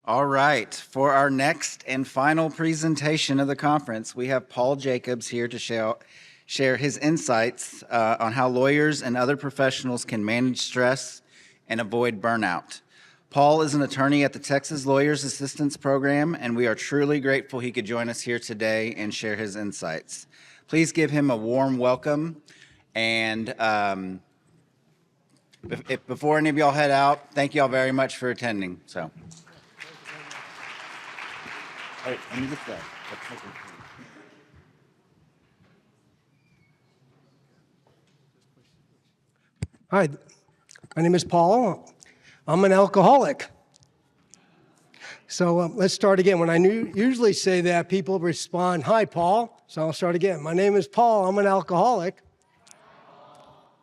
All right, for our next and final presentation of the conference, we have Paul Jacobs here to share his insights on how lawyers and other professionals can manage stress and avoid burnout. Paul is an attorney at the Texas Lawyers Assistance Program, and we are truly grateful he could join us here today and share his insights. Please give him a warm welcome. And before any of y'all head out, thank y'all very much for attending. So. All right, let me get that. Hi, my name is Paul. I'm an alcoholic. So let's start again. When I usually say that, people respond, "Hi, Paul." So I'll start again. My name is Paul. I'm an alcoholic.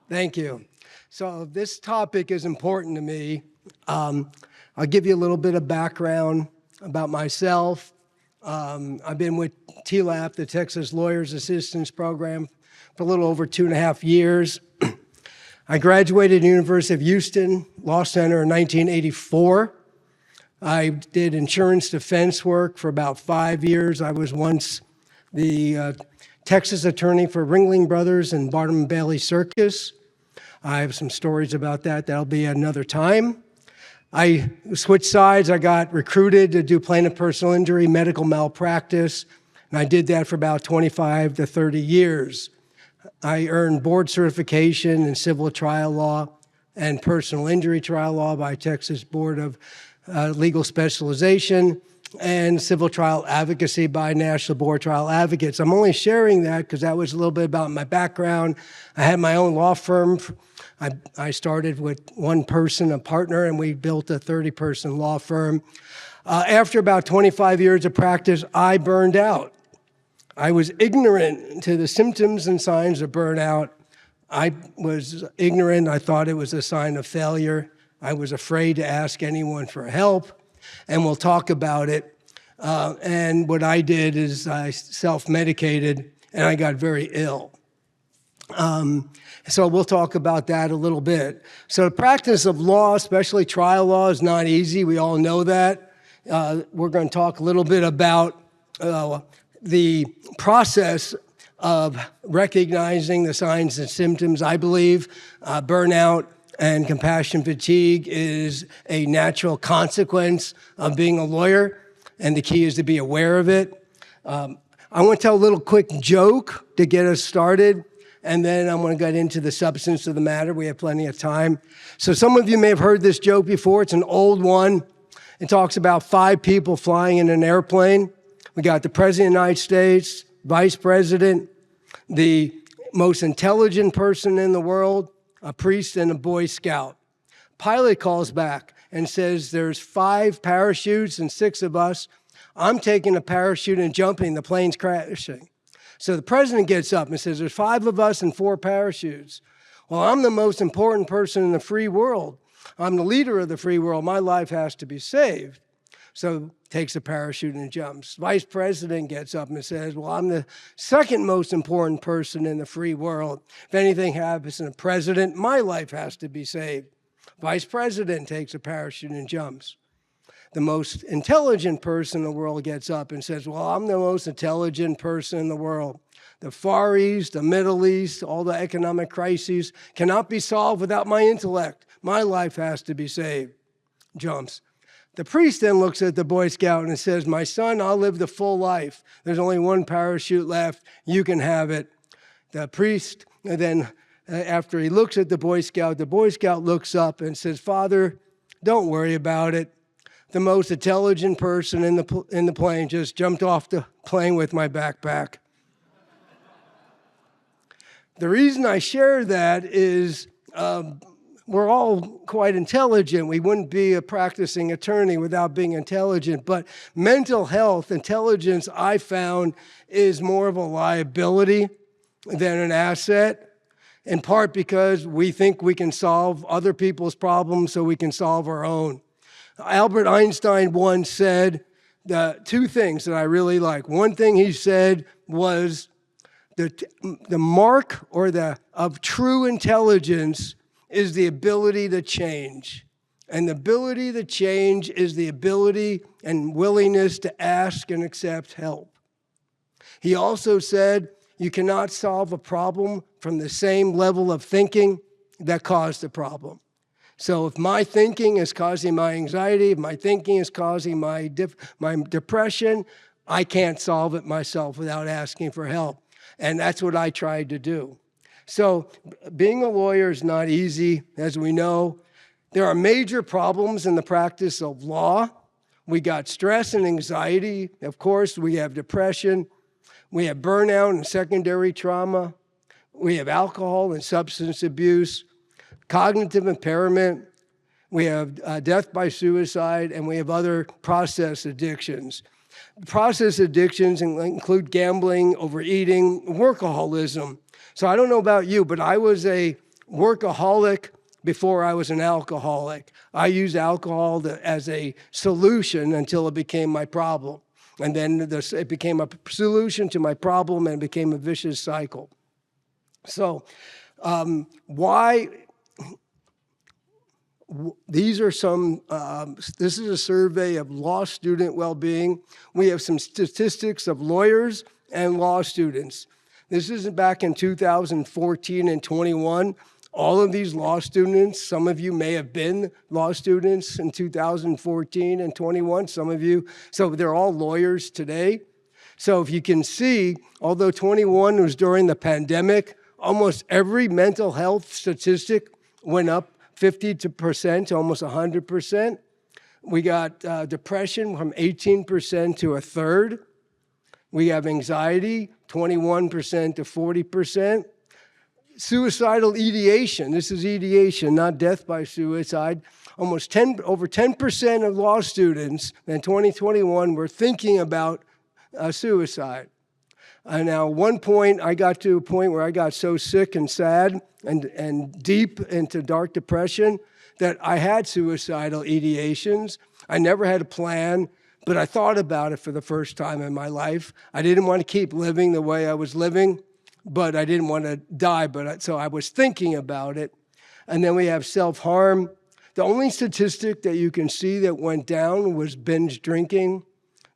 Thank you. So this topic is important to me. I'll give you a little bit of background about myself. I've been with TLAP, the Texas Lawyers Assistance Program, for a little over 2.5 years. I graduated at the University of Houston Law Center in 1984. I did insurance defense work for about 5 years. I was once the Texas attorney for Ringling Brothers and Barnum and Bailey Circus. I have some stories about that. That'll be another time. I switched sides. I got recruited to do plaintiff personal injury, medical malpractice, and I did that for about 25 to 30 years. I earned board certification in civil trial law and personal injury trial law by Texas Board of Legal Specialization and civil trial advocacy by National Board of Trial Advocates. I'm only sharing that because that was a little bit about my background. I had my own law firm. I started with one person, a partner, and we built a 30-person law firm. After about 25 years of practice, I burned out. I was ignorant to the symptoms and signs of burnout. I was ignorant. I thought it was a sign of failure. I was afraid to ask anyone for help, and we'll talk about it. And what I did is I self-medicated, and I got very ill. So we'll talk about that a little bit. So the practice of law, especially trial law, is not easy. We all know that. We're going to talk a little bit about the process of recognizing the signs and symptoms. I believe burnout and compassion fatigue is a natural consequence of being a lawyer, and the key is to be aware of it. I want to tell a little quick joke to get us started, and then I'm going to get into the substance of the matter. We have plenty of time. So some of you may have heard this joke before. It's an old one. It talks about 5 people flying in an airplane. We got the President of the United States, Vice President, the most intelligent person in the world, a priest, and a Boy Scout. Pilot calls back and says, "There's 5 parachutes and 6 of us. I'm taking a parachute and jumping. The plane's crashing." So the president gets up and says, "There's 5 of us and 4 parachutes. Well, I'm the most important person in the free world. I'm the leader of the free world. My life has to be saved." So takes a parachute and jumps. Vice president gets up and says, "Well, I'm the second most important person in the free world. If anything happens to the president, my life has to be saved." Vice president takes a parachute and jumps. The most intelligent person in the world gets up and says, "Well, I'm the most intelligent person in the world. The Far East, the Middle East, all the economic crises cannot be solved without my intellect. My life has to be saved." Jumps. The priest then looks at the Boy Scout and says, "My son, I'll live the full life. There's only 1 parachute left. You can have it." The priest then, after he looks at the Boy Scout looks up and says, "Father, don't worry about it. The most intelligent person in the plane just jumped off the plane with my backpack." The reason I share that is we're all quite intelligent. We wouldn't be a practicing attorney without being intelligent. But mental health, intelligence, I found, is more of a liability than an asset, in part because we think we can solve other people's problems so we can solve our own. Albert Einstein once said the 2 things that I really like. One thing he said was the mark of true intelligence is the ability to change. And the ability to change is the ability and willingness to ask and accept help. He also said, you cannot solve a problem from the same level of thinking that caused the problem. So if my thinking is causing my anxiety, if my thinking is causing my depression, I can't solve it myself without asking for help. And that's what I tried to do. So being a lawyer is not easy, as we know. There are major problems in the practice of law. We got stress and anxiety. Of course, we have depression. We have burnout and secondary trauma. We have alcohol and substance abuse, cognitive impairment. We have death by suicide, and we have other process addictions. Process addictions include gambling, overeating, workaholism. So I don't know about you, but I was a workaholic before I was an alcoholic. I used alcohol as a solution until it became my problem. And then it became a solution to my problem and became a vicious cycle. So these are some, this is a survey of law student well-being. We have some statistics of lawyers and law students. This is back in 2014 and 21. All of these law students, some of you may have been law students in 2014 and 21, some of you, so they're all lawyers today. So if you can see, although 21 was during the pandemic, almost every mental health statistic went up 50% to almost 100%. We got depression from 18% to a third. We have anxiety, 21% to 40%. Suicidal ideation, this is ideation, not death by suicide. Over 10% of law students in 2021 were thinking about suicide. Now, one point, I got to a point where I got so sick and sad and deep into dark depression that I had suicidal ideations. I never had a plan, but I thought about it for the first time in my life. I didn't want to keep living the way I was living, but I didn't want to die, so I was thinking about it. And then we have self-harm. The only statistic that you can see that went down was binge drinking.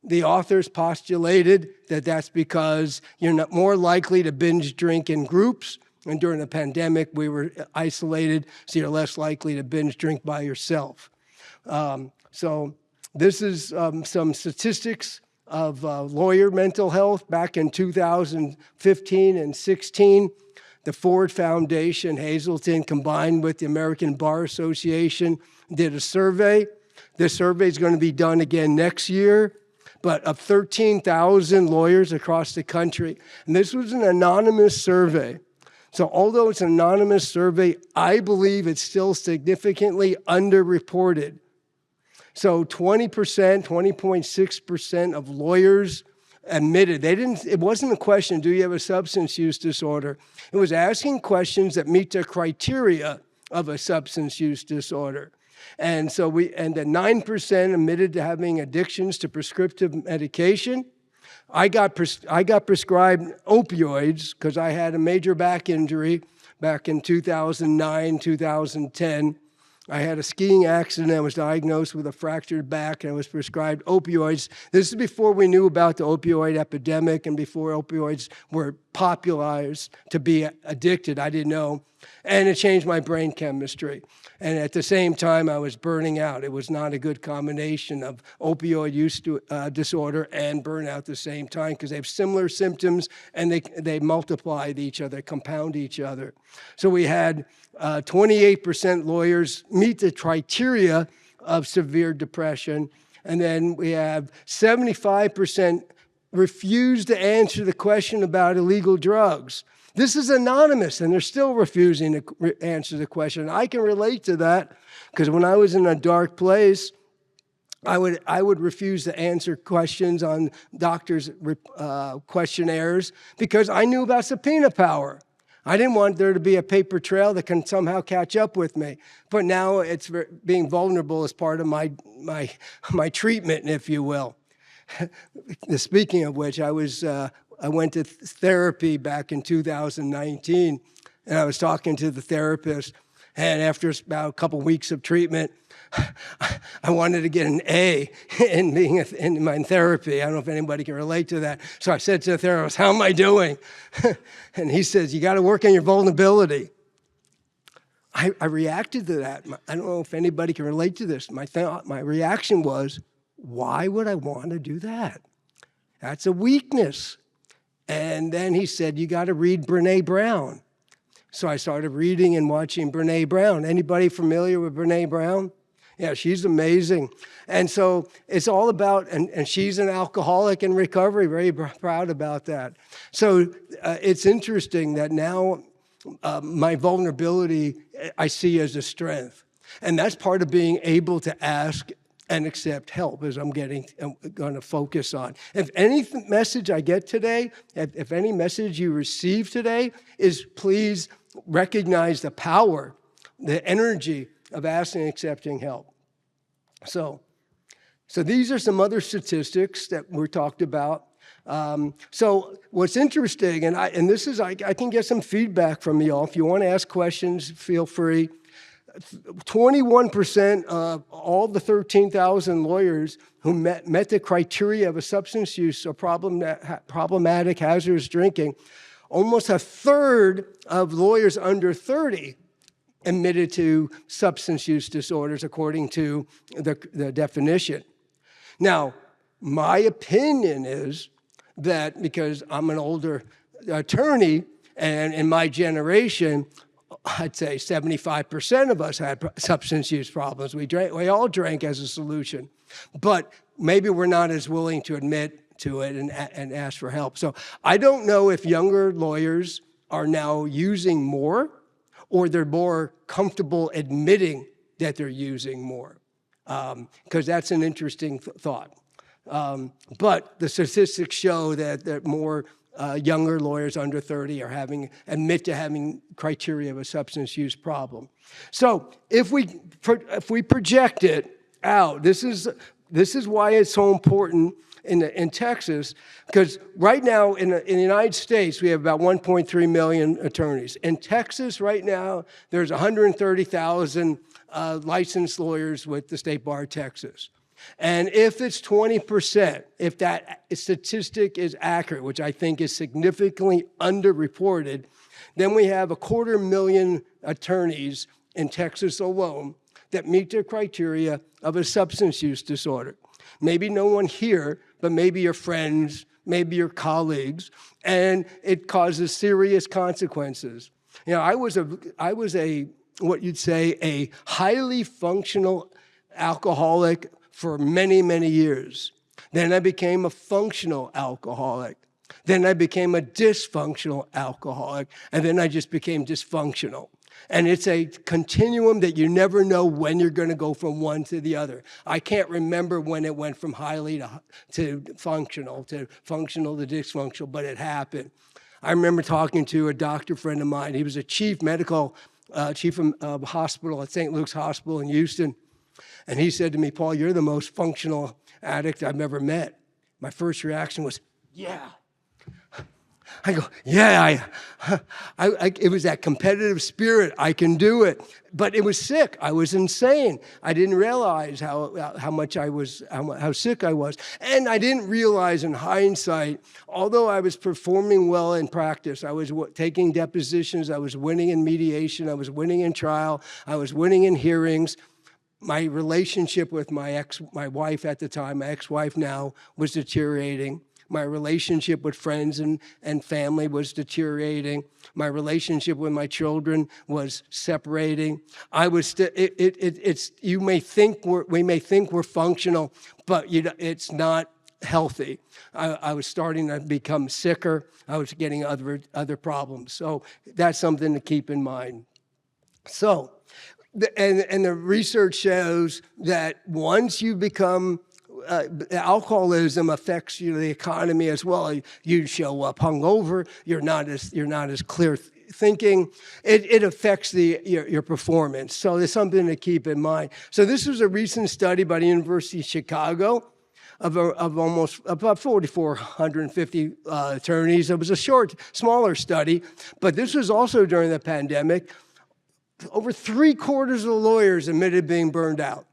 The authors postulated that that's because you're not more likely to binge drink in groups, and during the pandemic, we were isolated, so you're less likely to binge drink by yourself. So this is some statistics of lawyer mental health back in 2015 and 16. The Ford Foundation, Hazleton, combined with the American Bar Association, did a survey. This survey is going to be done again next year, but of 13,000 lawyers across the country. And this was an anonymous survey. So although it's an anonymous survey, I believe it's still significantly underreported. So 20.6% of lawyers admitted. It wasn't a question, do you have a substance use disorder? It was asking questions that meet the criteria of a substance use disorder. And the 9% admitted to having addictions to prescriptive medication. I got prescribed opioids because I had a major back injury back in 2009, 2010. I had a skiing accident. I was diagnosed with a fractured back, and I was prescribed opioids. This is before we knew about the opioid epidemic and before opioids were popularized to be addicted. I didn't know. And it changed my brain chemistry. And at the same time, I was burning out. It was not a good combination of opioid use disorder and burnout at the same time because they have similar symptoms and they multiply each other, compound each other. So we had 28% lawyers meet the criteria of severe depression. And then we have 75% refuse to answer the question about illegal drugs. This is anonymous, and they're still refusing to answer the question. I can relate to that because when I was in a dark place, I would refuse to answer questions on doctors' questionnaires because I knew about subpoena power. I didn't want there to be a paper trail that can somehow catch up with me. But now it's being vulnerable as part of my treatment, if you will. Speaking of which, I went to therapy back in 2019, and I was talking to the therapist, and after about a couple weeks of treatment, I wanted to get an A in in my therapy. I don't know if anybody can relate to that. So I said to the therapist, how am I doing? And he says, you got to work on your vulnerability. I reacted to that. I don't know if anybody can relate to this. My reaction was, why would I want to do that? That's a weakness. And then he said, you got to read Brene Brown. So I started reading and watching Brene Brown. Anybody familiar with Brene Brown? Yeah, she's amazing. And so it's all about, and she's an alcoholic in recovery, very proud about that. So it's interesting that now my vulnerability I see as a strength. And that's part of being able to ask and accept help, as I'm going to focus on. If any message I get today, if any message you receive today is please recognize the power, the energy of asking and accepting help. So these are some other statistics that were talked about. So what's interesting, and this is, I can get some feedback from y'all. If you want to ask questions, feel free. 21% of all the 13,000 lawyers who met the criteria of a substance use or problematic hazardous drinking, almost a third of lawyers under 30 admitted to substance use disorders according to the definition. Now, my opinion is that because I'm an older attorney and in my generation, I'd say 75% of us had substance use problems. We all drank as a solution, but maybe we're not as willing to admit to it and ask for help. So I don't know if younger lawyers are now using more or they're more comfortable admitting that they're using more, because that's an interesting thought. But the statistics show that more younger lawyers under 30 admit to having criteria of a substance use problem. So if we project it out, this is why it's so important in Texas, because right now in the United States, we have about 1.3 million attorneys. In Texas right now, there's 130,000 licensed lawyers with the State Bar of Texas. And if it's 20%, if that statistic is accurate, which I think is significantly underreported, then we have 250,000 attorneys in Texas alone that meet the criteria of a substance use disorder. Maybe no one here, but maybe your friends, maybe your colleagues, and it causes serious consequences. You know, I was a what you'd say a highly functional alcoholic for many, many years. Then I became a functional alcoholic. Then I became a dysfunctional alcoholic. And then I just became dysfunctional. And it's a continuum that you never know when you're going to go from one to the other. I can't remember when it went from highly to functional to dysfunctional, but it happened. I remember talking to a doctor friend of mine. He was a chief of hospital at St. Luke's Hospital in Houston. And he said to me, Paul, you're the most functional addict I've ever met. My first reaction was, yeah. I go, yeah, it was that competitive spirit. I can do it. But it was sick. I was insane. I didn't realize how sick I was. And I didn't realize in hindsight, although I was performing well in practice, I was taking depositions, I was winning in mediation, I was winning in trial, I was winning in hearings. My relationship with my wife at the time, my ex-wife now, was deteriorating. My relationship with friends and family was deteriorating. My relationship with my children was separating. We may think we're functional, but it's not healthy. I was starting to become sicker. I was getting other problems. So that's something to keep in mind. So, and the research shows that once you become alcoholism affects the economy as well. You show up hungover. You're not as clear thinking. It affects your performance. So there's something to keep in mind. So this was a recent study by the University of Chicago of about 4,450 attorneys. It was a smaller study, but this was also during the pandemic. Over 3/4 of the lawyers admitted being burned out.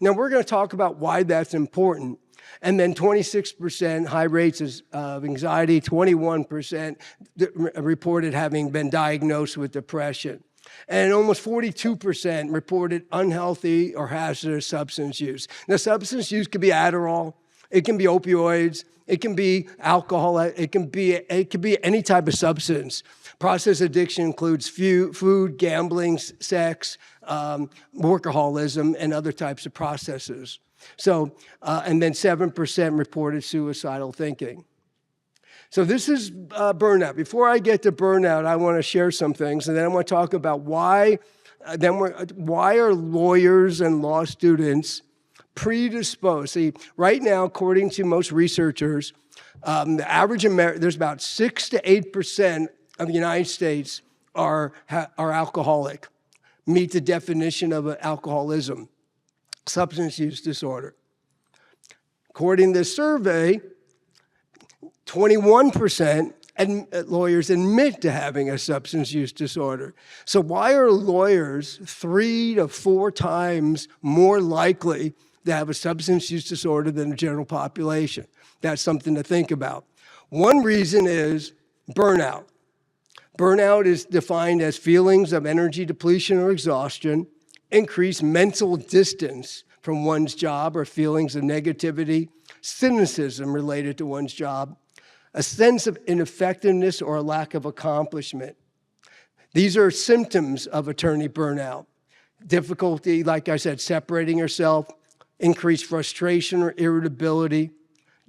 Now, we're going to talk about why that's important. And then 26% high rates of anxiety, 21% reported having been diagnosed with depression. And almost 42% reported unhealthy or hazardous substance use. Now, substance use could be Adderall, it can be opioids, it can be alcohol, it can be any type of substance. Process addiction includes food, gambling, sex, workaholism, and other types of processes. So, and then 7% reported suicidal thinking. So this is burnout. Before I get to burnout, I want to share some things, and then I want to talk about why are lawyers and law students predisposed? See, right now, according to most researchers, the average there's about 6 to 8% of the United States are alcoholic, meet the definition of alcoholism, substance use disorder. According to this survey, 21% lawyers admit to having a substance use disorder. So why are lawyers 3 to 4 times more likely to have a substance use disorder than the general population? That's something to think about. One reason is burnout. Burnout is defined as feelings of energy depletion or exhaustion, increased mental distance from one's job or feelings of negativity, cynicism related to one's job, a sense of ineffectiveness or a lack of accomplishment. These are symptoms of attorney burnout. Difficulty, like I said, separating yourself, increased frustration or irritability,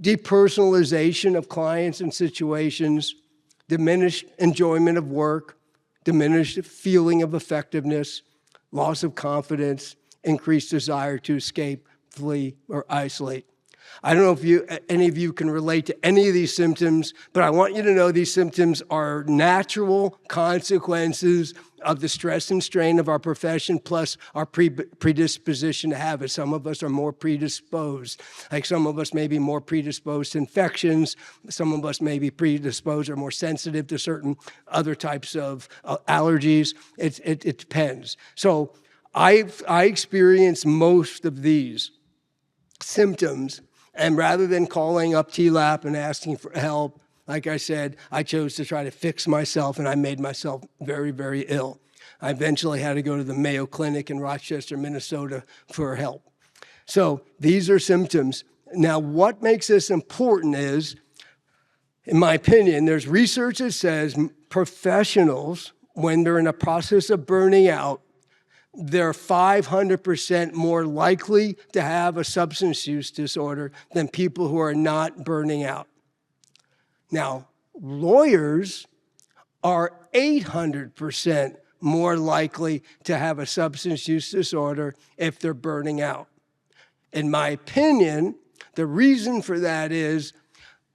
depersonalization of clients and situations, diminished enjoyment of work, diminished feeling of effectiveness, loss of confidence, increased desire to escape, flee, or isolate. I don't know if any of you can relate to any of these symptoms, but I want you to know these symptoms are natural consequences of the stress and strain of our profession, plus our predisposition to have it. Some of us are more predisposed. Like some of us may be more predisposed to infections. Some of us may be predisposed or more sensitive to certain other types of allergies. It depends. So I experience most of these symptoms. And rather than calling up TLAP and asking for help, like I said, I chose to try to fix myself, and I made myself very, very ill. I eventually had to go to the Mayo Clinic in Rochester, Minnesota for help. So these are symptoms. Now, what makes this important is, in my opinion, there's research that says professionals, when they're in a process of burning out, they're 500% more likely to have a substance use disorder than people who are not burning out. Now, lawyers are 800% more likely to have a substance use disorder if they're burning out. In my opinion, the reason for that is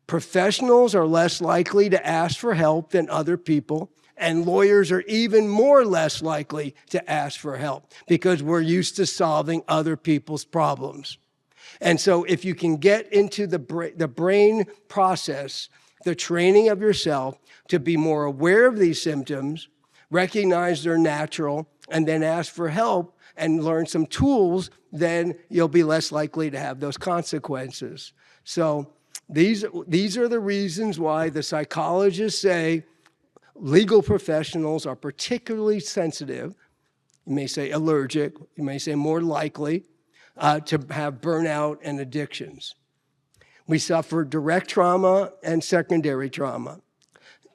professionals are less likely to ask for help than other people. And lawyers are even more less likely to ask for help because we're used to solving other people's problems. And so if you can get into the brain process, the training of yourself to be more aware of these symptoms, recognize they're natural, and then ask for help and learn some tools, then you'll be less likely to have those consequences. So these are the reasons why the psychologists say legal professionals are particularly sensitive, you may say allergic, you may say more likely to have burnout and addictions. We suffer direct trauma and secondary trauma.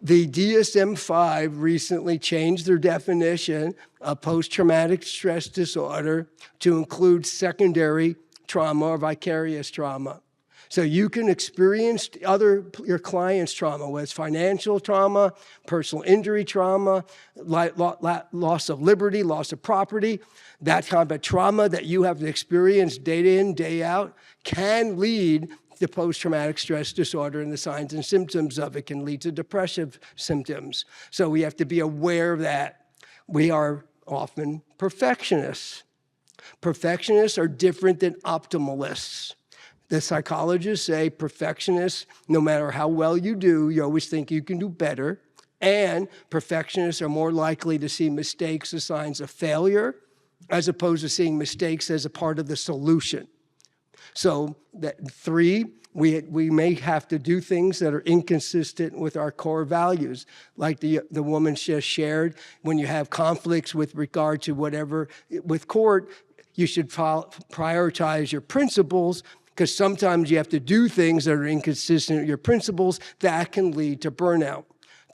The DSM-5 recently changed their definition of post-traumatic stress disorder to include secondary trauma or vicarious trauma. So you can experience your client's trauma, whether it's financial trauma, personal injury trauma, loss of liberty, loss of property. That kind of trauma that you have experienced day in, day out can lead to post-traumatic stress disorder, and the signs and symptoms of it can lead to depressive symptoms. So we have to be aware of that. We are often perfectionists. Perfectionists are different than optimalists. The psychologists say perfectionists, no matter how well you do, you always think you can do better. And perfectionists are more likely to see mistakes as signs of failure as opposed to seeing mistakes as a part of the solution. So that 3, we may have to do things that are inconsistent with our core values, like the woman just shared. When you have conflicts with regard to whatever with court, you should prioritize your principles, because sometimes you have to do things that are inconsistent with your principles that can lead to burnout.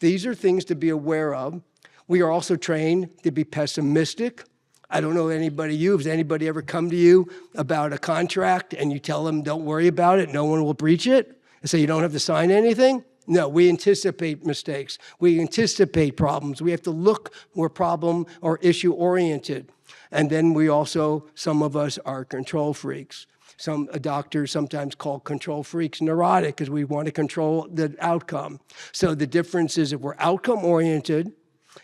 These are things to be aware of. We are also trained to be pessimistic. I don't know has anybody ever come to you about a contract and you tell them, don't worry about it, no one will breach it, and so you don't have to sign anything? No, we anticipate mistakes. We anticipate problems. We have to look more problem or issue oriented. And then we also, some of us are control freaks. Some doctors sometimes call control freaks neurotic because we want to control the outcome. So the difference is if we're outcome oriented,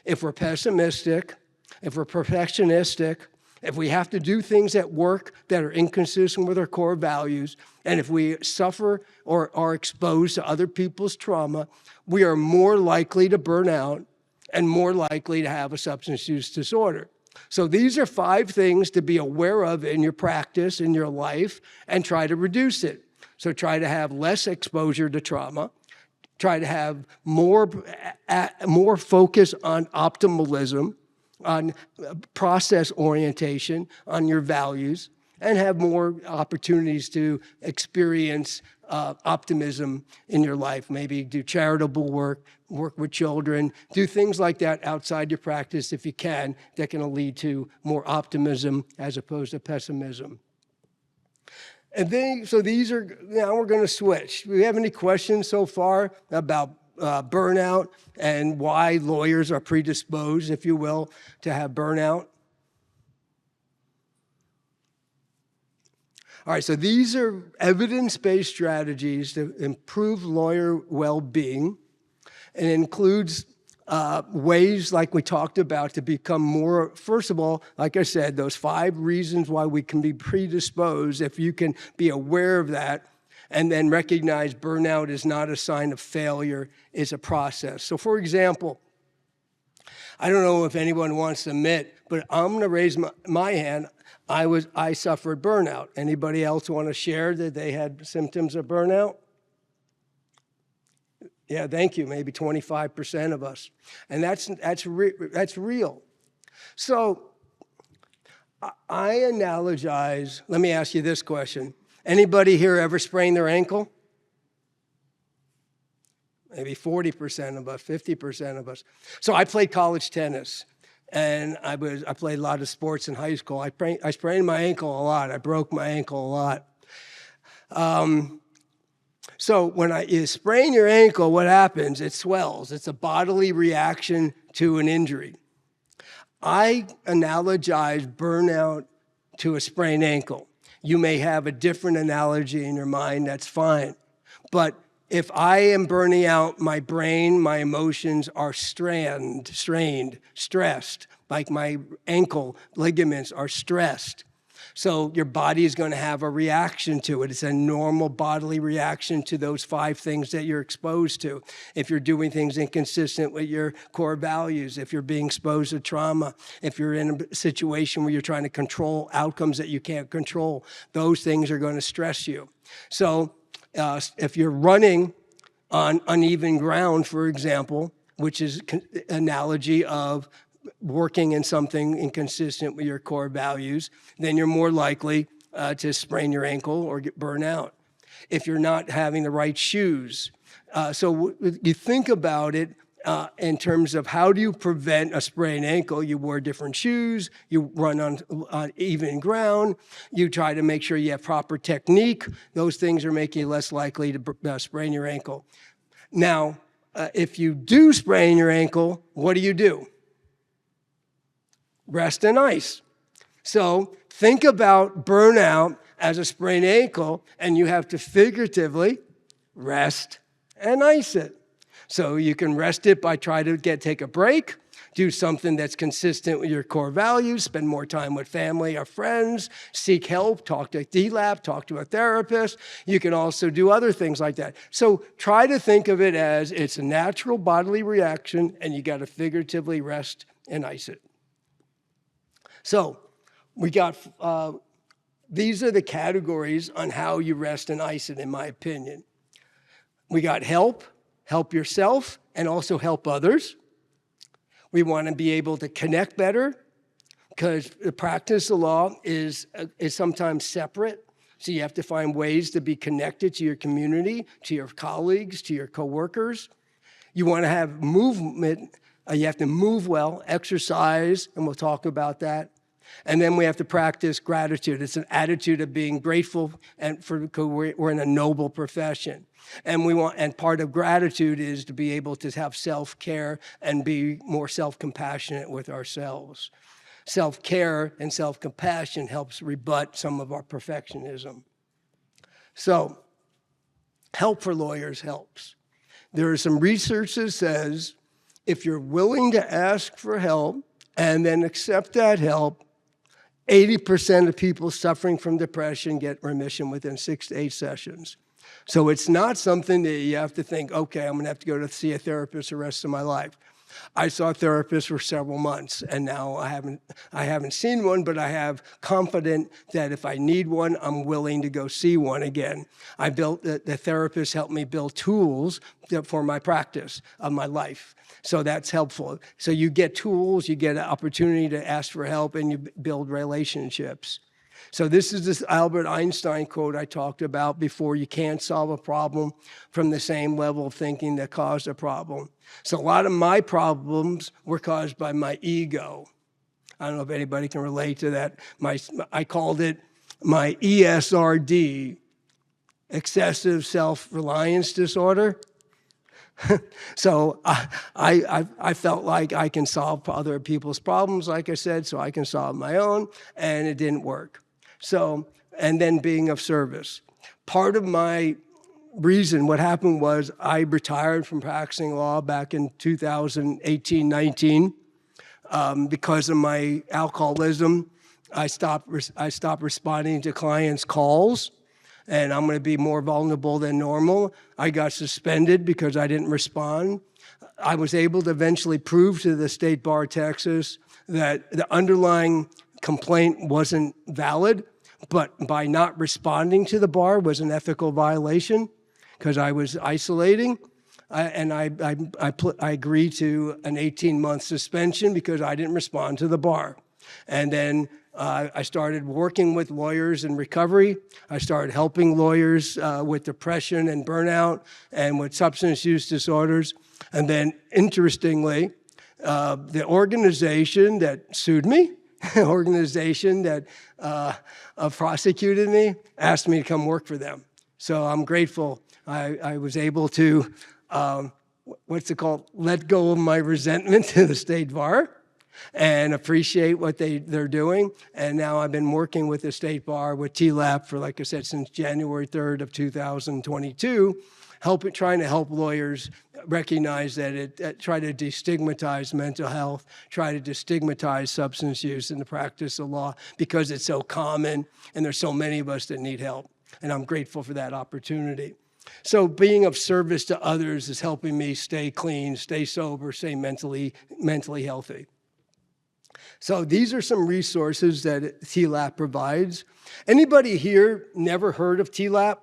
if we're pessimistic, if we're perfectionistic, if we have to do things at work that are inconsistent with our core values, and if we suffer or are exposed to other people's trauma, we are more likely to burn out and more likely to have a substance use disorder. So these are 5 things to be aware of in your practice, in your life, and try to reduce it. So try to have less exposure to trauma. Try to have more focus on optimalism, on process orientation, on your values, and have more opportunities to experience optimism in your life. Maybe do charitable work, work with children, do things like that outside your practice if you can, that can lead to more optimism as opposed to pessimism. And then, so these are, now we're going to switch. Do we have any questions so far about burnout and why lawyers are predisposed, if you will, to have burnout? All right, so these are evidence-based strategies to improve lawyer well-being, and it includes ways like we talked about to become more, first of all, like I said, those 5 reasons why we can be predisposed, if you can be aware of that, and then recognize burnout is not a sign of failure, it's a process. So for example, I don't know if anyone wants to admit, but I'm going to raise my hand. I suffered burnout. Anybody else want to share that they had symptoms of burnout? Yeah, thank you. Maybe 25% of us, and that's real. So I analogize. Let me ask you this question: anybody here ever sprained their ankle? Maybe 40% of us, 50% of us. So I played college tennis, and I played a lot of sports in high school. I sprained my ankle a lot. I broke my ankle a lot. So when you sprain your ankle, what happens? It swells. It's a bodily reaction to an injury. I analogize burnout to a sprained ankle. You may have a different analogy in your mind, that's fine. But if I am burning out, my brain, my emotions are strained, stressed, like my ankle ligaments are stressed. So your body is going to have a reaction to it. It's a normal bodily reaction to those 5 things that you're exposed to. If you're doing things inconsistent with your core values, if you're being exposed to trauma, if you're in a situation where you're trying to control outcomes that you can't control, those things are going to stress you. So if you're running on uneven ground, for example, which is an analogy of working in something inconsistent with your core values, then you're more likely to sprain your ankle or get burned out. If you're not having the right shoes. So you think about it in terms of how do you prevent a sprained ankle? You wear different shoes, you run on even ground, you try to make sure you have proper technique. Those things are making you less likely to sprain your ankle. Now, if you do sprain your ankle, what do? Rest and ice. So think about burnout as a sprained ankle, and you have to figuratively rest and ice it. So you can rest it by trying to take a break, do something that's consistent with your core values, spend more time with family or friends, seek help, talk to a DLAP, talk to a therapist. You can also do other things like that. So try to think of it as it's a natural bodily reaction, and you got to figuratively rest and ice it. So We got, these are the categories on how you rest and ice it, in my opinion. We got help yourself, and also help others. We want to be able to connect better, because the practice of law is sometimes separate. So you have to find ways to be connected to your community, to your colleagues, to your coworkers. You want to have movement. You have to move well, exercise, and we'll talk about that. And then we have to practice gratitude. It's an attitude of being grateful, and we're in a noble profession. And part of gratitude is to be able to have self-care and be more self-compassionate with ourselves. Self-care and self-compassion helps rebut some of our perfectionism. So, help for lawyers helps. There is some research that says if you're willing to ask for help and then accept that help, 80% of people suffering from depression get remission within 6 to 8 sessions. So it's not something that you have to think, okay, I'm going to have to go to see a therapist the rest of my life. I saw a therapist for several months, and now I haven't seen one, but I have confident that if I need one, I'm willing to go see one again. The therapist helped me build tools for my practice of my life. So that's helpful. So you get tools, you get an opportunity to ask for help, and you build relationships. So this is this Albert Einstein quote I talked about before: you can't solve a problem from the same level of thinking that caused a problem. So a lot of my problems were caused by my ego. I don't know if anybody can relate to that. I called it my ESRD, excessive self-reliance disorder. So I felt like I can solve other people's problems, like I said, so I can solve my own, and it didn't work. So, and then being of service. Part of my reason, what happened was I retired from practicing law back in 2018-19 because of my alcoholism. I stopped responding to clients' calls, and I'm going to be more vulnerable than normal. I got suspended because I didn't respond. I was able to eventually prove to the State Bar of Texas that the underlying complaint wasn't valid, but by not responding to the bar was an ethical violation because I was isolating. I agreed to an 18-month suspension because I didn't respond to the bar. And then I started working with lawyers in recovery. I started helping lawyers with depression and burnout and with substance use disorders. And then, interestingly, the organization that sued me, organization that prosecuted me, asked me to come work for them. So I'm grateful I was able to, let go of my resentment to the State Bar and appreciate what they're doing. And now I've been working with the State Bar with TLAP for, like I said, since January 3rd of 2022, trying to help lawyers recognize that try to destigmatize mental health, try to destigmatize substance use in the practice of law because it's so common and there's so many of us that need help. And I'm grateful for that opportunity. So being of service to others is helping me stay clean, stay sober, stay mentally healthy. So these are some resources that TLAP provides. Anybody here never heard of TLAP?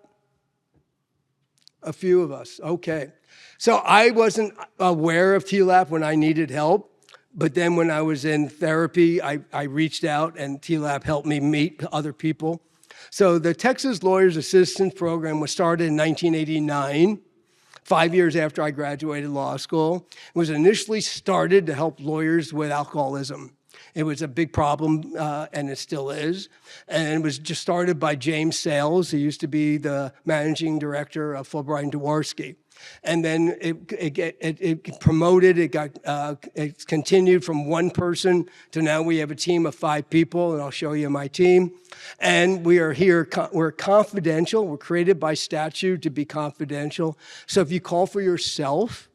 A few of us, okay. So I wasn't aware of TLAP when I needed help, but then when I was in therapy, I reached out and TLAP helped me meet other people. So the Texas Lawyers Assistance Program was started in 1989, 5 years after I graduated law school. It was initially started to help lawyers with alcoholism. It was a big problem, and it still is. And it was just started by James Sales, who used to be the managing director of Fulbright and Dworsky. And then it promoted, it continued from one person to now we have a team of 5 people, and I'll show you my team. And we are here, we're confidential. We're created by statute to be confidential. So if you call for yourself,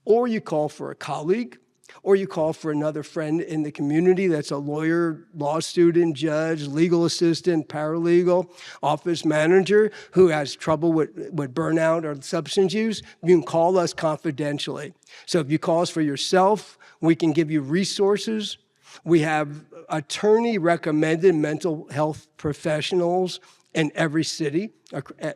or you call for a colleague, or you call for another friend in the community that's a lawyer, law student, judge, legal assistant, paralegal, office manager who has trouble with burnout or substance use, you can call us confidentially. So if you call us for yourself, we can give you resources. We have attorney-recommended mental health professionals in every city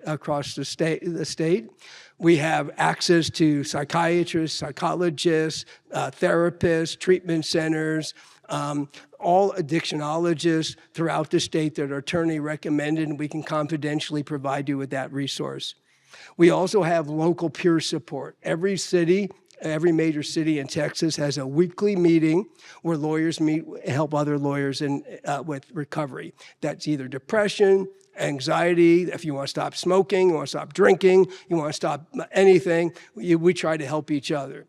across the state. We have access to psychiatrists, psychologists, therapists, treatment centers, all addictionologists throughout the state that are attorney recommended, and we can confidentially provide you with that resource. We also have local peer support. Every major city in Texas has a weekly meeting where lawyers meet, help other lawyers with recovery. That's either depression, anxiety, if you want to stop smoking, you want to stop drinking, you want to stop anything, we try to help each other.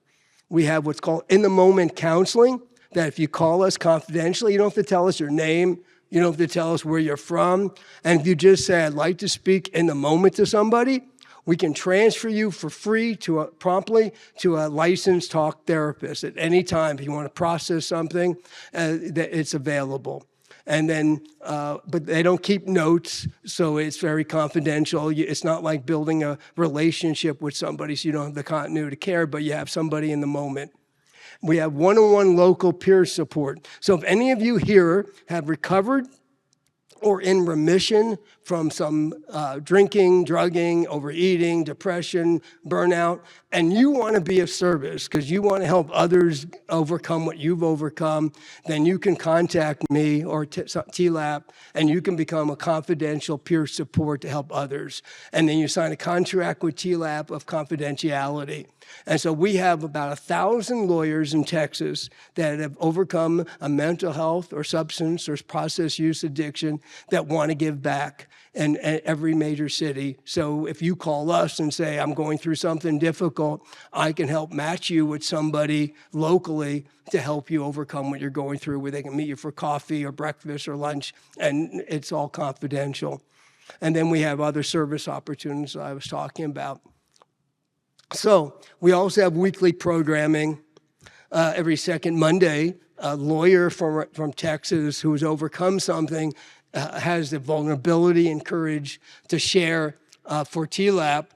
We have what's called in-the-moment counseling, that if you call us confidentially, you don't have to tell us your name, you don't have to tell us where you're from, and if you just say, I'd like to speak in the moment to somebody, we can transfer you for free promptly to a licensed talk therapist at any time. If you want to process something, it's available. And then, but they don't keep notes, so it's very confidential. It's not like building a relationship with somebody, so you don't have the continuity of care, but you have somebody in the moment. We have one-on-one local peer support. So if any of you here have recovered or in remission from some drinking, drugging, overeating, depression, burnout, and you want to be of service because you want to help others overcome what you've overcome, then you can contact me or TLAP, and you can become a confidential peer support to help others. And then you sign a contract with TLAP of confidentiality. And so we have about 1,000 lawyers in Texas that have overcome a mental health or substance or process use addiction that want to give back in every major city. So if you call us and say, I'm going through something difficult, I can help match you with somebody locally to help you overcome what you're going through, where they can meet you for coffee or breakfast or lunch, and it's all confidential. And then we have other service opportunities I was talking about. So we also have weekly programming every second Monday. A lawyer from Texas who has overcome something has the vulnerability and courage to share for TLAP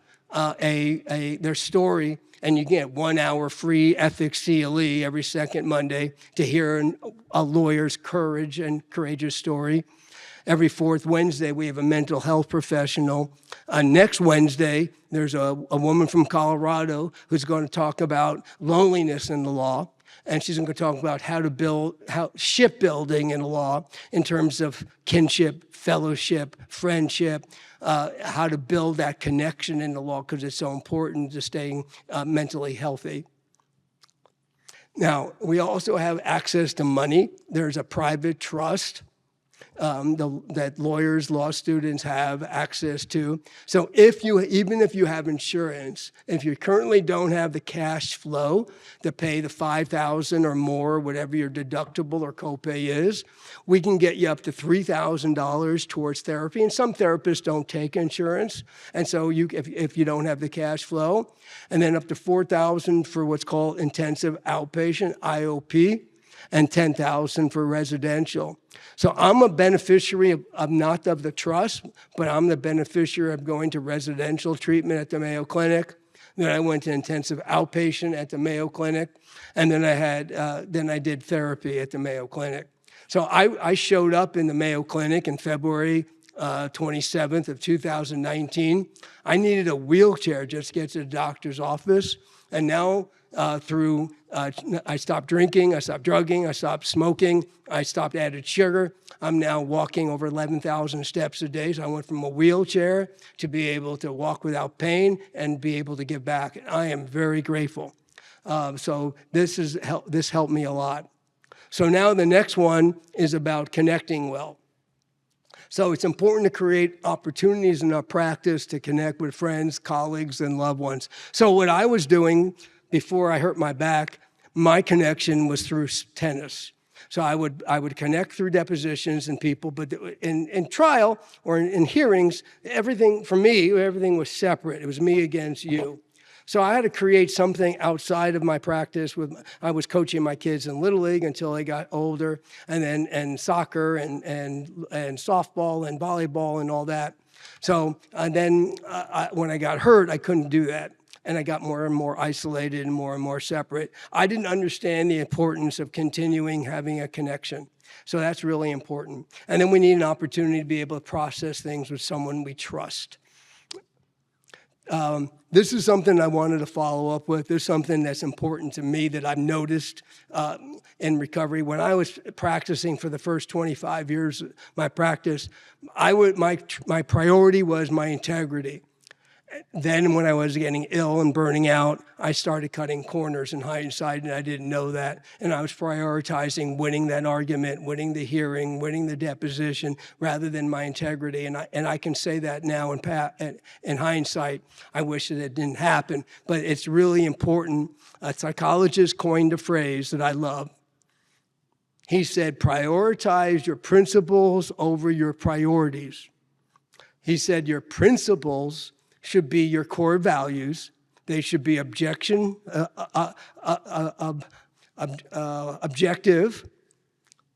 their story, and you get 1 hour free ethics CLE every second Monday to hear a lawyer's courage and courageous story. Every fourth Wednesday, we have a mental health professional. Next Wednesday, there's a woman from Colorado who's going to talk about loneliness in the law. And she's going to talk about how shipbuilding in the law in terms of kinship, fellowship, friendship, how to build that connection in the law because it's so important to staying mentally healthy. Now, we also have access to money. There's a private trust that lawyers, law students have access to. So even if you have insurance, if you currently don't have the cash flow to pay the $5,000 or more, whatever your deductible or copay is, we can get you up to $3,000 towards therapy. And some therapists don't take insurance, and so if you don't have the cash flow, and then up to $4,000 for what's called intensive outpatient IOP, and $10,000 for residential. So I'm a beneficiary of not of the trust, but I'm the beneficiary of going to residential treatment at the Mayo Clinic. Then I went to intensive outpatient at the Mayo Clinic, and then I did therapy at the Mayo Clinic. So I showed up in the Mayo Clinic in February 27th of 2019. I needed a wheelchair just to get to the doctor's office, and now I stopped drinking, I stopped drugging, I stopped smoking, I stopped added sugar. I'm now walking over 11,000 steps a day. So I went from a wheelchair to be able to walk without pain and be able to give back. And I am very grateful. So this helped me a lot. So now the next one is about connecting well. So it's important to create opportunities in our practice to connect with friends, colleagues, and loved ones. So what I was doing before I hurt my back, my connection was through tennis. So I would connect through depositions and people, but in trial or in hearings, everything was separate. It was me against you. So I had to create something outside of my practice. I was coaching my kids in Little League until they got older, and soccer and softball and volleyball and all that. So then when I got hurt, I couldn't do that. and I got more and more isolated and more separate. I didn't understand the importance of continuing having a connection. So that's really important. And then we need an opportunity to be able to process things with someone we trust. This is something I wanted to follow up with. This is something that's important to me that I've noticed in recovery. When I was practicing for the first 25 years of my practice, my priority was my integrity. Then when I was getting ill and burning out, I started cutting corners in hindsight, and I didn't know that. And I was prioritizing winning that argument, winning the hearing, winning the deposition, rather than my integrity. And I can say that now in hindsight. I wish that it didn't happen. But it's really important. A psychologist coined a phrase that I love. He said, prioritize your principles over your priorities. He said, your principles should be your core values. They should be objective,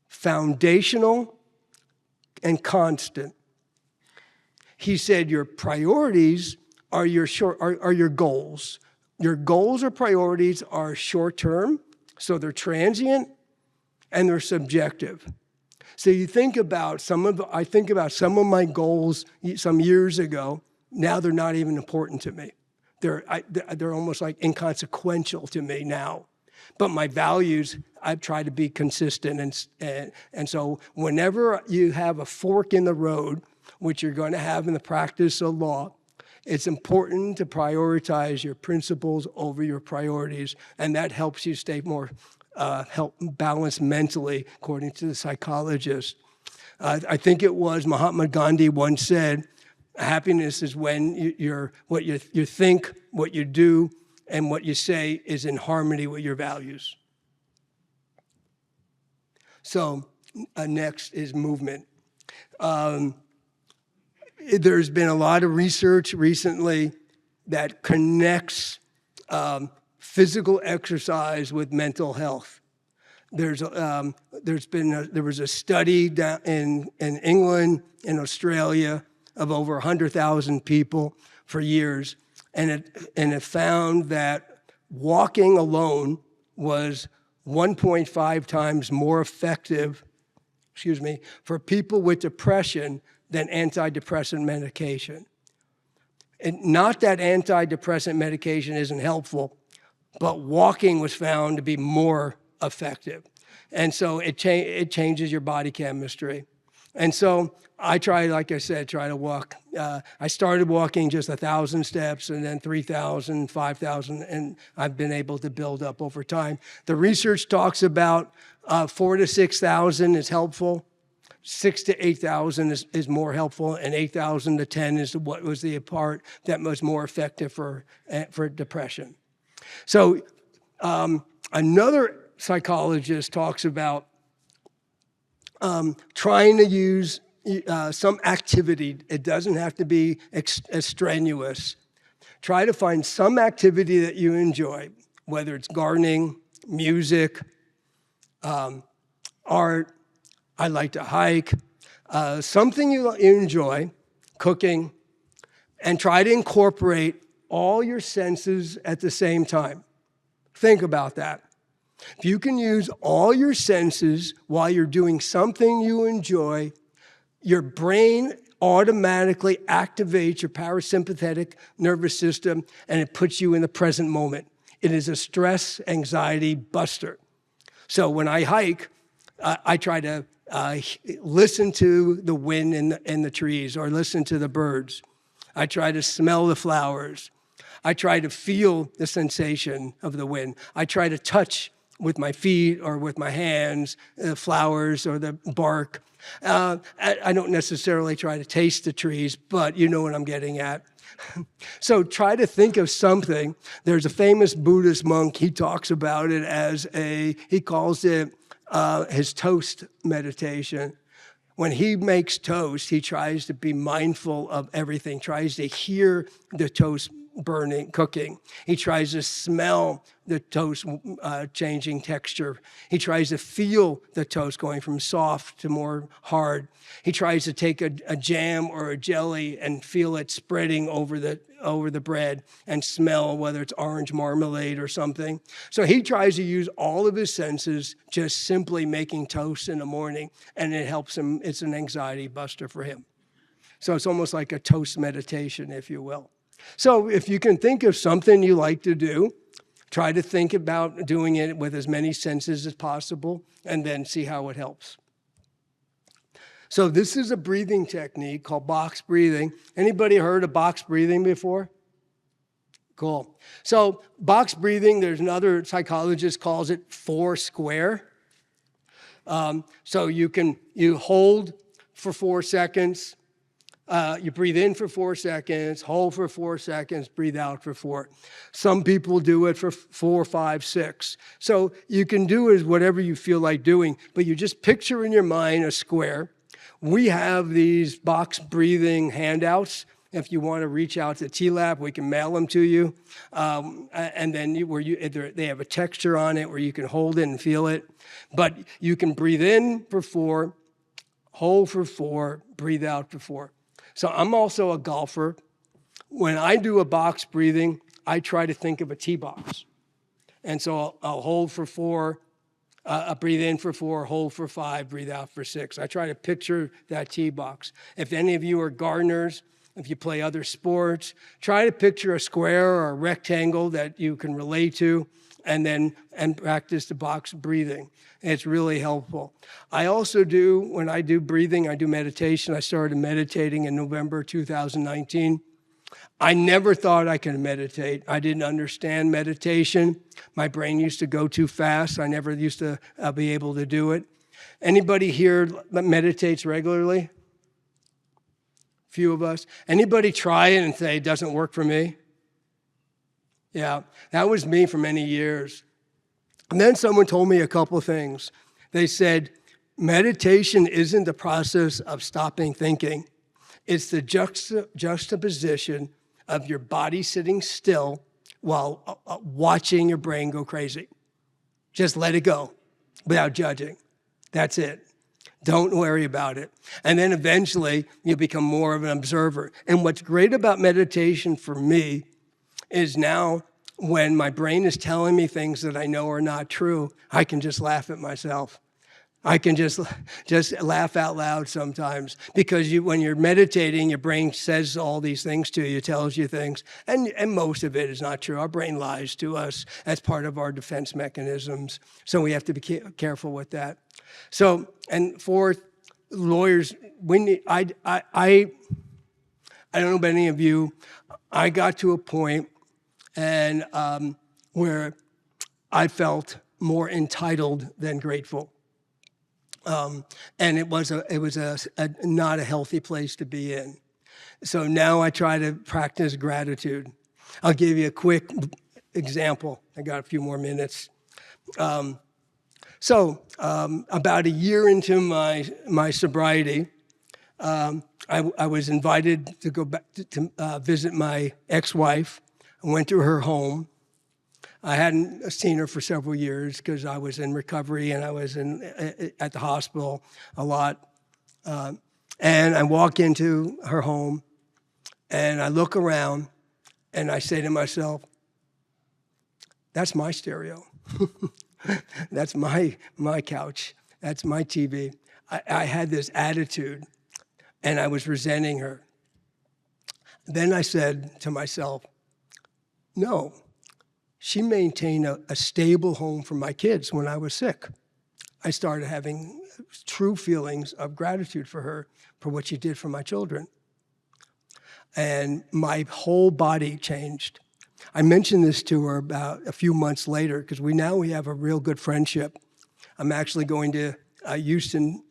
foundational, and constant. He said your priorities are your goals. Your goals or priorities are short-term, so they're transient, and they're subjective. So you think about I think about some of my goals some years ago. Now they're not even important to me. They're almost like inconsequential to me now. But my values, I've tried to be consistent. And so whenever you have a fork in the road, which you're going to have in the practice of law, it's important to prioritize your principles over your priorities. And that helps you stay more balanced mentally, according to the psychologist. I think it was Mahatma Gandhi once said, happiness is when what you think, what you do, and what you say is in harmony with your values. So next is movement. There's been a lot of research recently that connects physical exercise with mental health. There was a study down in England, in Australia, of over 100,000 people for years, and it found that walking alone was 1.5 times more effective, for people with depression than antidepressant medication. And not that antidepressant medication isn't helpful, but walking was found to be more effective. And so it changes your body chemistry. And so I try to walk. I started walking just 1,000 steps and then 3,000, 5,000, and I've been able to build up over time. The research talks about 4,000 to 6,000 is helpful. 6,000 to 8,000 is more helpful, and 8,000 to 10 is what was the part that was more effective for depression. So another psychologist talks about trying to use some activity. It doesn't have to be strenuous. Try to find some activity that you enjoy, whether it's gardening, music, art. I like to hike. Something you enjoy, cooking, and try to incorporate all your senses at the same time. Think about that. If you can use all your senses while you're doing something you enjoy, your brain automatically activates your parasympathetic nervous system, and it puts you in the present moment. It is a stress anxiety buster. So when I hike, I try to listen to the wind in the trees or listen to the birds. I try to smell the flowers. I try to feel the sensation of the wind. I try to touch with my feet or with my hands, the flowers or the bark. I don't necessarily try to taste the trees, but you know what I'm getting at. So try to think of something. There's a famous Buddhist monk, he talks about it as he calls it his toast meditation. When he makes toast, he tries to be mindful of everything, tries to hear the toast burning, cooking. He tries to smell the toast changing texture. He tries to feel the toast going from soft to more hard. He tries to take a jam or a jelly and feel it spreading over over the bread and smell whether it's orange marmalade or something. So he tries to use all of his senses, just simply making toast in the morning, and it helps him. It's an anxiety buster for him. So it's almost like a toast meditation, if you will. So if you can think of something you like to do, try to think about doing it with as many senses as possible, and then see how it helps. So this is a breathing technique called box breathing. Anybody heard of box breathing before? Cool. So box breathing, there's another psychologist calls it 4 square. So you hold for 4 seconds, you breathe in for 4 seconds, hold for 4 seconds, breathe out for 4. Some people do it for 4, 5, 6. So you can do it whatever you feel like doing, but you just picture in your mind a square. We have these box breathing handouts. If you want to reach out to T-Lab, we can mail them to you. And then they have a texture on it where you can hold it and feel it. But you can breathe in for 4, hold for 4, breathe out for 4. So I'm also a golfer. When I do a box breathing, I try to think of a tee box. And so I'll hold for 4, breathe in for 4, hold for 5, breathe out for 6. I try to picture that tee box. If any of you are gardeners, if you play other sports, try to picture a square or a rectangle that you can relate to, and practice the box breathing. It's really helpful. I also do, when I do breathing, I do meditation. I started meditating in November 2019. I never thought I could meditate. I didn't understand meditation. My brain used to go too fast. I never used to be able to do it. Anybody here that meditates regularly? Few of us. Anybody try it and say, it doesn't work for me? Yeah, that was me for many years. And then someone told me a couple of things. They said, meditation isn't the process of stopping thinking. It's the juxtaposition of your body sitting still while watching your brain go crazy. Just let it go without judging. That's it. Don't worry about it. And then eventually you become more of an observer. And what's great about meditation for me is now when my brain is telling me things that I know are not true, I can just laugh at myself. I can just laugh out loud sometimes because when you're meditating, your brain says all these things to you, tells you things, and most of it is not true. Our brain lies to us as part of our defense mechanisms, so we have to be careful with that. So, and fourth, lawyers, I don't know about any of you, I got to a point and where I felt more entitled than grateful. And it was not a healthy place to be in. So now I try to practice gratitude. I'll give you a quick example. I got a few more minutes. About a year into my sobriety, I was invited to go back to visit my ex-wife. I went to her home. I hadn't seen her for several years because I was in recovery and I was at the hospital a lot. And I walk into her home and I look around and I say to myself, that's my stereo. That's my couch. That's my TV. I had this attitude and I was resenting her. Then I said to myself, no. She maintained a stable home for my kids when I was sick. I started having true feelings of gratitude for her, for what she did for my children. And my whole body changed. I mentioned this to her about a few months later because we have a real good friendship. I'm actually going to Houston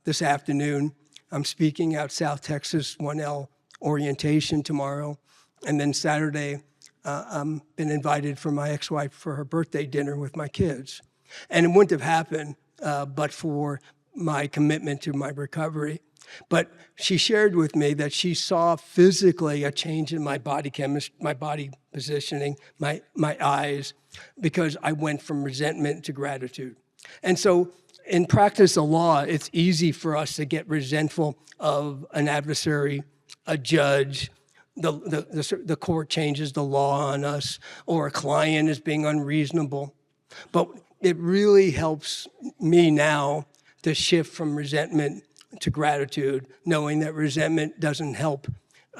this afternoon. I'm speaking at South Texas 1L orientation tomorrow. And then Saturday, I've been invited for my ex-wife for her birthday dinner with my kids. And it wouldn't have happened but for my commitment to my recovery. But she shared with me that she saw physically a change in my body chemistry, my body positioning, my eyes, because I went from resentment to gratitude. And so in practice of law, it's easy for us to get resentful of an adversary, a judge, the court changes the law on us, or a client is being unreasonable. But it really helps me now to shift from resentment to gratitude, knowing that resentment doesn't help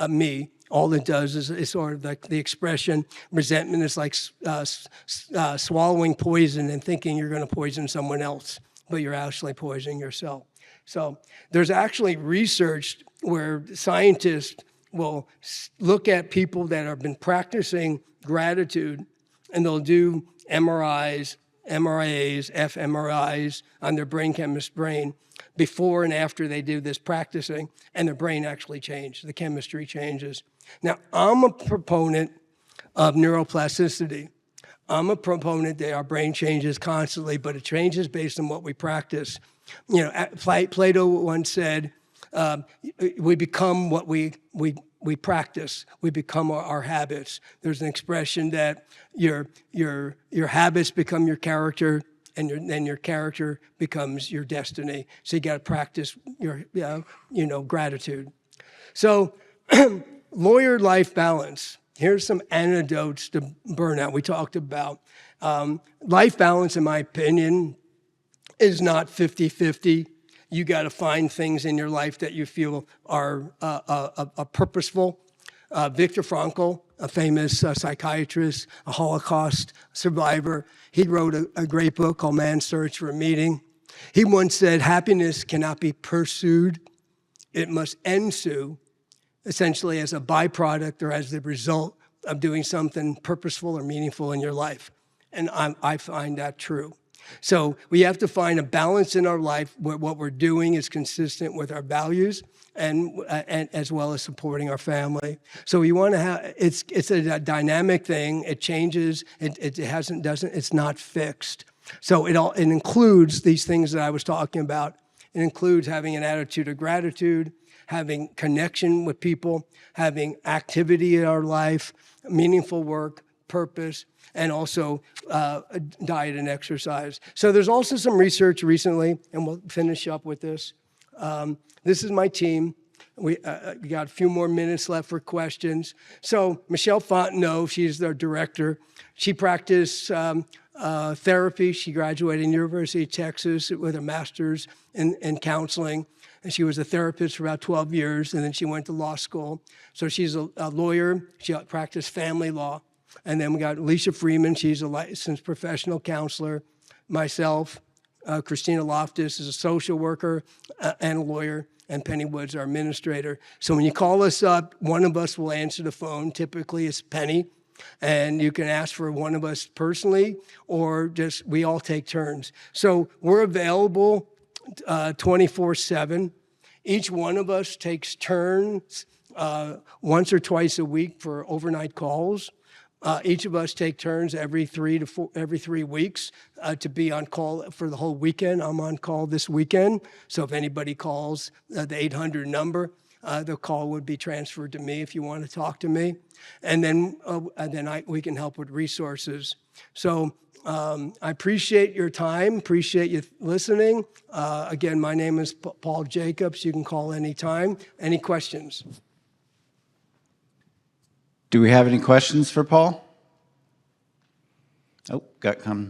me. All it does is sort of like the expression, resentment is like swallowing poison and thinking you're going to poison someone else, but you're actually poisoning yourself. So there's actually research where scientists will look at people that have been practicing gratitude, and they'll do MRIs, fMRIs on their brain chemist's brain before and after they do this practicing, and their brain actually changed. The chemistry changes. Now, I'm a proponent of neuroplasticity. I'm a proponent that our brain changes constantly, but it changes based on what we practice. You know, Plato once said, we become what we practice. We become our habits. There's an expression that your habits become your character, and then your character becomes your destiny. So you got to practice your gratitude. So lawyer life balance. Here's some antidotes to burnout we talked about. Life balance, in my opinion, is not 50-50. You got to find things in your life that you feel are purposeful. Viktor Frankl, a famous psychiatrist, a Holocaust survivor, he wrote a great book called Man's Search for Meaning. He once said, happiness cannot be pursued. It must ensue, essentially as a byproduct or as the result of doing something purposeful or meaningful in your life. And I find that true. So we have to find a balance in our life where what we're doing is consistent with our values and as well as supporting our family. So we want to have, it's a dynamic thing. It changes. It's not fixed. So it includes these things that I was talking about. It includes having an attitude of gratitude, having connection with people, having activity in our life, meaningful work, purpose, and also diet and exercise. So there's also some research recently, and we'll finish up with this. This is my team. We got a few more minutes left for questions. So Michelle Fontenot, she's their director. She practiced therapy. She graduated in University of Texas with a master's in counseling. And she was a therapist for about 12 years, and then she went to law school. So she's a lawyer. She practiced family law. And then we got Alicia Freeman. She's a licensed professional counselor. Myself, Christina Loftus is a social worker and a lawyer, and Penny Woods, our administrator. So when you call us up, one of us will answer the phone. Typically, it's Penny. And you can ask for one of us personally, or just we all take turns. So we're available 24/7. Each one of us takes turns once or twice a week for overnight calls. Each of us take turns every 3 weeks to be on call for the whole weekend. I'm on call this weekend, so if anybody calls the 800 number, the call would be transferred to me if you want to talk to me, and then we can help with resources. So I appreciate your time, appreciate you listening. Again, my name is Paul Jacobs. You can call anytime. Any questions? Do we have any questions for Paul? Oh,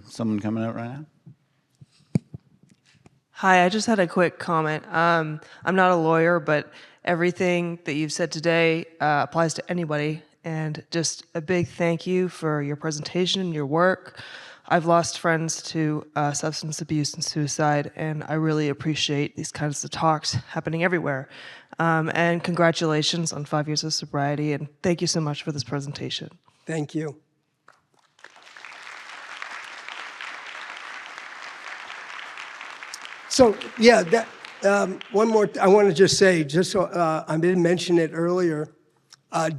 someone coming out right now. Hi, I just had a quick comment. I'm not a lawyer, but everything that you've said today applies to anybody. And just a big thank you for your presentation and your work. I've lost friends to substance abuse and suicide, and I really appreciate these kinds of talks happening everywhere. And congratulations on 5 years of sobriety, and thank you so much for this presentation. Thank you. So, yeah, one more, I want to just say, just so I didn't mention it earlier,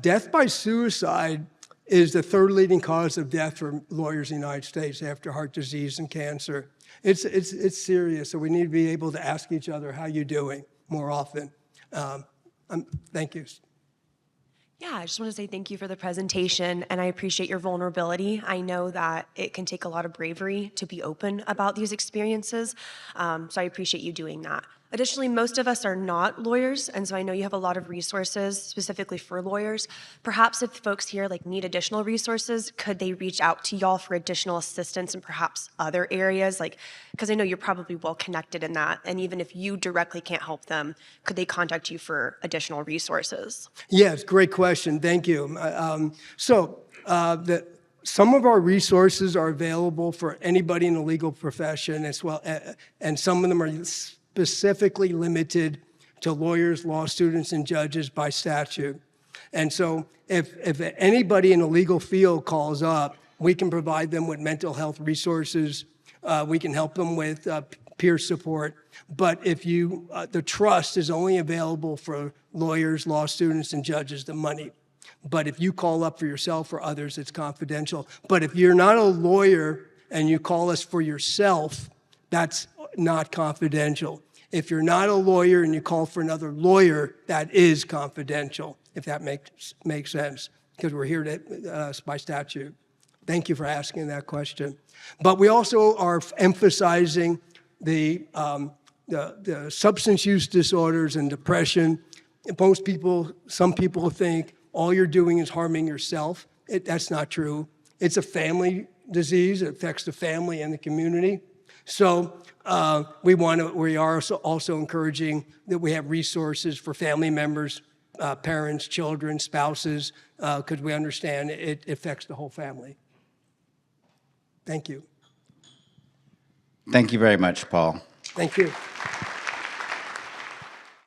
death by suicide is the third leading cause of death for lawyers in the United States after heart disease and cancer. It's serious, so we need to be able to ask each other, how you doing, more often. Thank you. Yeah, I just want to say thank you for the presentation, and I appreciate your vulnerability. I know that it can take a lot of bravery to be open about these experiences, so I appreciate you doing that. Additionally, most of us are not lawyers, and so I know you have a lot of resources specifically for lawyers. Perhaps if folks here need additional resources, could they reach out to y'all for additional assistance in perhaps other areas? Because I know you're probably well connected in that, and even if you directly can't help them, could they contact you for additional resources? Yes, great question. Thank you. Some of our resources are available for anybody in the legal profession as well, and some of them are specifically limited to lawyers, law students, and judges by statute. And so if anybody in the legal field calls up, we can provide them with mental health resources. We can help them with peer support. But if the trust is only available for lawyers, law students, and judges, the money. But if you call up for yourself or others, it's confidential. But if you're not a lawyer and you call us for yourself, that's not confidential. If you're not a lawyer and you call for another lawyer, that is confidential, if that makes sense, because we're here by statute. Thank you for asking that question. But we also are emphasizing the substance use disorders and depression. Some people think all you're doing is harming yourself. That's not true. It's a family disease. It affects the family and the community. So we are also encouraging that we have resources for family members, parents, children, spouses, because we understand it affects the whole family. Thank you. Thank you very much, Paul. Thank you.